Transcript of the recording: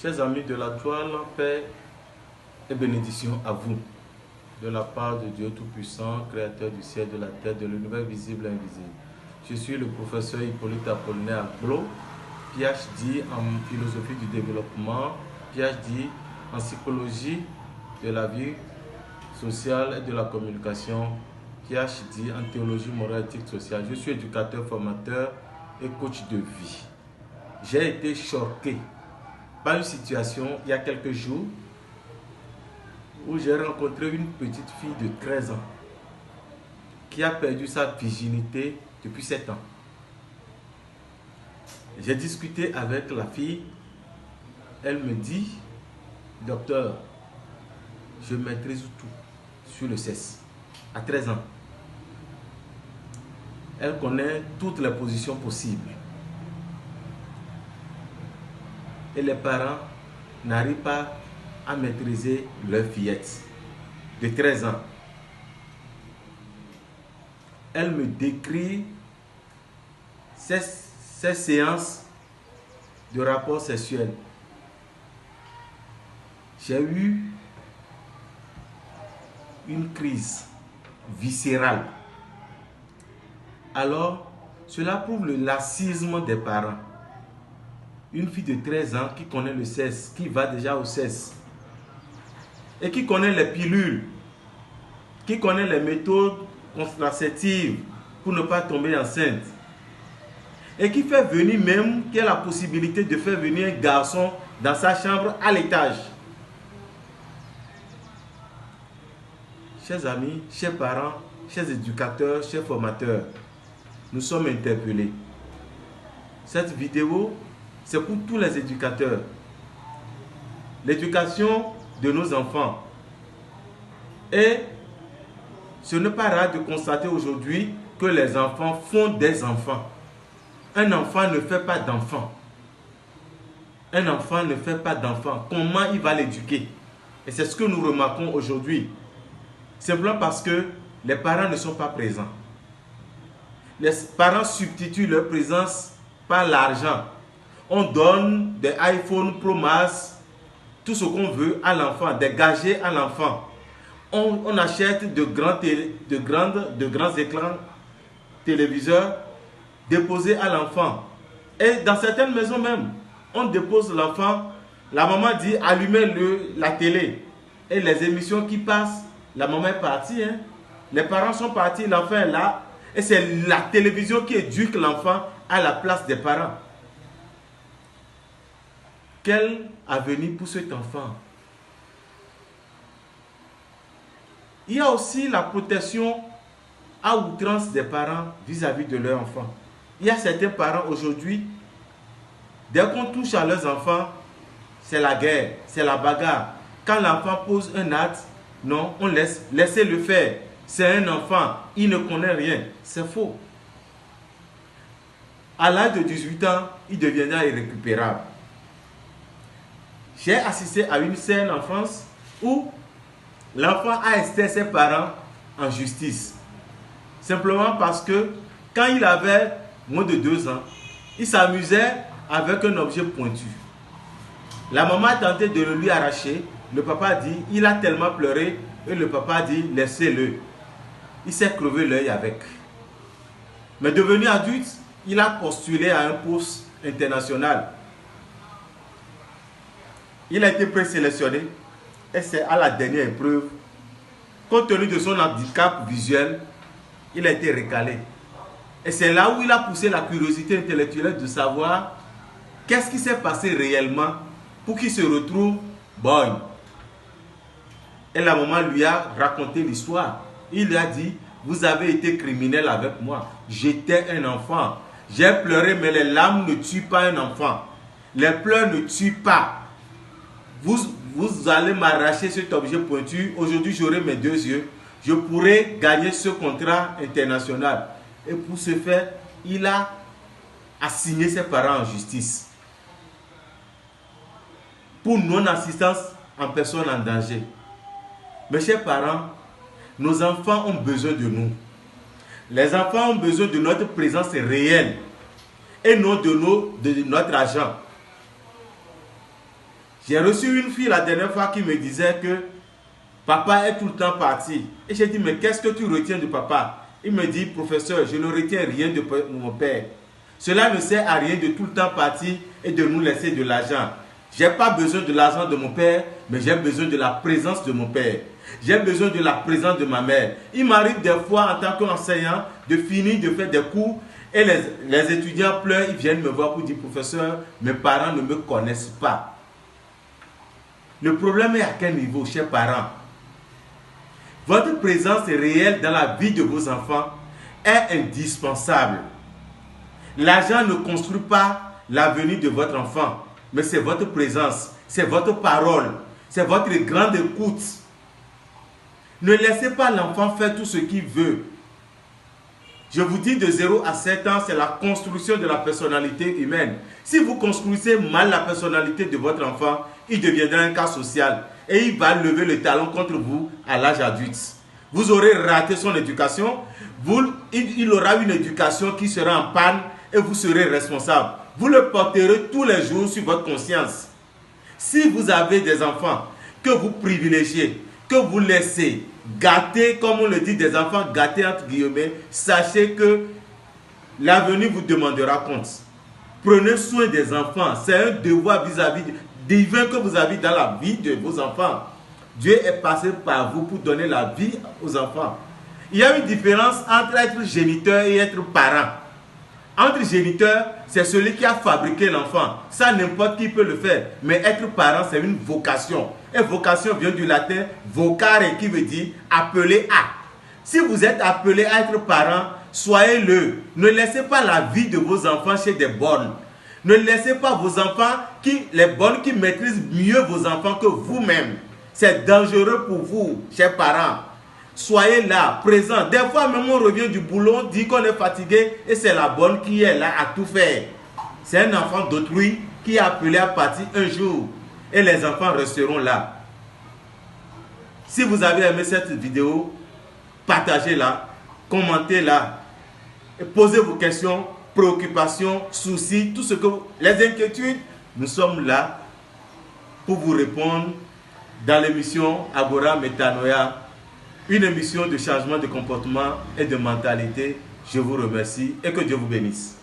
Chers amis de la toile, paix et bénédiction à vous, de la part de Dieu Tout-Puissant, Créateur du ciel, de la terre, de l'univers visible et invisible. Je suis le professeur Hippolyte Apollinaire Aglo, PhD en philosophie du développement, PhD en psychologie de la vie sociale et de la communication, PhD en théologie morale, éthique, sociale. Je suis éducateur, formateur et coach de vie. J'ai été choqué par une situation il y a quelques jours où j'ai rencontré une petite fille de 13 ans qui a perdu sa virginité depuis 7 ans. J'ai discuté avec la fille. Elle me dit, docteur, je maîtrise tout sur le sexe à 13 ans. Elle connaît toutes les positions possibles. Et les parents n'arrivent pas à maîtriser leur fillette de 13 ans. Elle me décrit ces séances de rapports sexuels. J'ai eu une crise viscérale. Alors, cela prouve le laxisme des parents. Une fille de 13 ans qui connaît le sexe, qui va déjà au sexe, et qui connaît les pilules, qui connaît les méthodes contraceptives pour ne pas tomber enceinte, et qui fait venir même, qui a la possibilité de faire venir un garçon dans sa chambre à l'étage. Chers amis, chers parents, chers éducateurs, chers formateurs, nous sommes interpellés. Cette vidéo, c'est pour tous les éducateurs. L'éducation de nos enfants. Et ce n'est pas rare de constater aujourd'hui que les enfants font des enfants. Un enfant ne fait pas d'enfant. Un enfant ne fait pas d'enfant. Comment il va l'éduquer? Et c'est ce que nous remarquons aujourd'hui. Simplement parce que les parents ne sont pas présents. Les parents substituent leur présence par l'argent. On donne des iPhone Pro Max, tout ce qu'on veut à l'enfant, des gadgets à l'enfant. On achète de grands écrans téléviseurs déposés à l'enfant. Et dans certaines maisons même, on dépose l'enfant, la maman dit allumez la télé. Et les émissions qui passent, la maman est partie. Les parents sont partis, l'enfant est là. Et c'est la télévision qui éduque l'enfant à la place des parents. Quel avenir pour cet enfant? Il y a aussi la protection à outrance des parents vis-à-vis de leurs enfants. Il y a certains parents aujourd'hui, dès qu'on touche à leurs enfants, c'est la guerre, c'est la bagarre. Quand l'enfant pose un acte, non, on laissez le faire. C'est un enfant, il ne connaît rien. C'est faux. À l'âge de 18 ans, il deviendra irrécupérable. J'ai assisté à une scène en France où l'enfant a esté ses parents en justice. Simplement parce que quand il avait moins de 2 ans, il s'amusait avec un objet pointu. La maman a tenté de le lui arracher. Le papa a dit, il a tellement pleuré, et le papa a dit, laissez-le. Il s'est crevé l'œil avec. Mais devenu adulte, il a postulé à un poste international. Il a été présélectionné et c'est à la dernière épreuve, compte tenu de son handicap visuel, il a été recalé. Et c'est là où il a poussé la curiosité intellectuelle de savoir qu'est-ce qui s'est passé réellement pour qu'il se retrouve boy. Et la maman lui a raconté l'histoire. Il lui a dit, vous avez été criminel avec moi. J'étais un enfant. J'ai pleuré, mais les larmes ne tuent pas un enfant. Les pleurs ne tuent pas. Vous allez m'arracher cet objet pointu. Aujourd'hui, j'aurai mes 2 yeux. Je pourrai gagner ce contrat international. Et pour ce faire, il a assigné ses parents en justice. Pour non-assistance en personne en danger. Mes chers parents, nos enfants ont besoin de nous. Les enfants ont besoin de notre présence réelle et non de notre argent. J'ai reçu une fille la dernière fois qui me disait que papa est tout le temps parti. Et j'ai dit, mais qu'est-ce que tu retiens de papa? Il me dit, professeur, je ne retiens rien de mon père. Cela ne sert à rien de tout le temps partir et de nous laisser de l'argent. Je n'ai pas besoin de l'argent de mon père, mais j'ai besoin de la présence de mon père. J'ai besoin de la présence de ma mère. Il m'arrive des fois, en tant qu'enseignant, de finir de faire des cours et les étudiants pleurent, ils viennent me voir pour dire, professeur, mes parents ne me connaissent pas. Le problème est à quel niveau, chers parents? Votre présence réelle dans la vie de vos enfants est indispensable. L'argent ne construit pas l'avenir de votre enfant, mais c'est votre présence, c'est votre parole, c'est votre grande écoute. Ne laissez pas l'enfant faire tout ce qu'il veut. Je vous dis, de 0 à 7 ans, c'est la construction de la personnalité humaine. Si vous construisez mal la personnalité de votre enfant, il deviendra un cas social et il va lever le talon contre vous à l'âge adulte. Vous aurez raté son éducation, il aura une éducation qui sera en panne et vous serez responsable. Vous le porterez tous les jours sur votre conscience. Si vous avez des enfants que vous privilégiez, que vous laissez gâter, comme on le dit, des enfants gâtés entre guillemets, sachez que l'avenir vous demandera compte. Prenez soin des enfants, c'est un devoir vis-à-vis divin que vous avez dans la vie de vos enfants. Dieu est passé par vous pour donner la vie aux enfants. Il y a une différence entre être géniteur et être parent. Entre géniteur, c'est celui qui a fabriqué l'enfant. Ça, n'importe qui peut le faire. Mais être parent, c'est une vocation. Et vocation vient du latin vocare, qui veut dire appeler à. Si vous êtes appelé à être parent, soyez-le. Ne laissez pas la vie de vos enfants chez des bornes. Ne laissez pas vos enfants, les bornes qui maîtrisent mieux vos enfants que vous-même. C'est dangereux pour vous, chers parents. Soyez là, présents. Des fois, même on revient du boulot, on dit qu'on est fatigué et c'est la bonne qui est là à tout faire. C'est un enfant d'autrui qui est appelé à partir un jour et les enfants resteront là. Si vous avez aimé cette vidéo, partagez-la, commentez-la, posez vos questions, préoccupations, soucis, tout ce que les inquiétudes, nous sommes là pour vous répondre dans l'émission Agora Metanoia, une émission de changement de comportement et de mentalité. Je vous remercie et que Dieu vous bénisse.